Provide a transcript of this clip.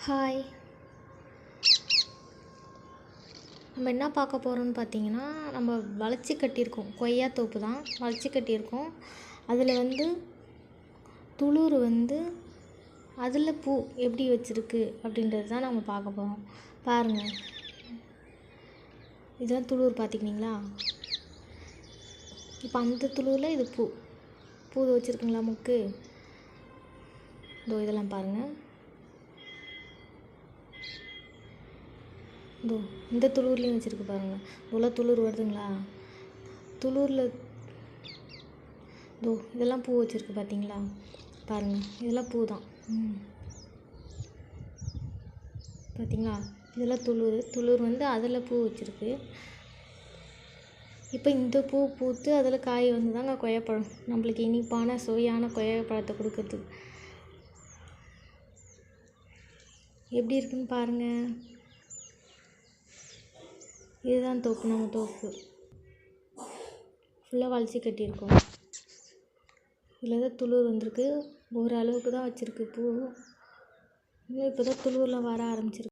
Hi, நம்ம என்ன பார்க்க போகிறோம்னு பார்த்தீங்கன்னா, நம்ம வளைச்சி கட்டியிருக்கோம். கொய்யா தோப்பு தான் வளைச்சி கட்டியிருக்கோம். அதில் துளிர் அதில் பூ எப்படி வச்சுருக்கு அப்படின்றது தான் நம்ம பார்க்க போகிறோம். பாருங்கள், இதெல்லாம் துளிர் பார்த்துக்கிங்களா? இப்போ அந்த துளிரில் இது பூ வச்சுருக்குங்களா முக்கு? இதோ இதெல்லாம் பாருங்கள். இந்த துளிர்லையும் வச்சுருக்கு பாருங்கள். இவ்வளோ துளிர் வருதுங்களா? துளிரில் இதெல்லாம் பூ வச்சுருக்கு பார்த்தீங்களா? பாருங்கள், இதெல்லாம் பூ தான். பார்த்தீங்களா? இதெல்லாம் துளிர் அதில் பூ வச்சுருக்கு. இப்போ இந்த பூ பூத்து அதில் காய் தாங்க கொய்யாப்பழம். நம்மளுக்கு இனிப்பான சுவையான கொய்யாப்பழத்தை கொடுக்கறதுக்கு எப்படி இருக்குன்னு பாருங்கள். இதுதான் தோப்பு. நம்ம தோப்பு ஃபுல்லாக வளைச்சி கட்டியிருக்கோம். இதில் தான் துளிர் வந்திருக்கு. ஓரளவுக்கு தான் வச்சுருக்கு பூ. இன்னும் இப்போ தான் துளிர்லாம் வர ஆரம்பிச்சிருக்கு.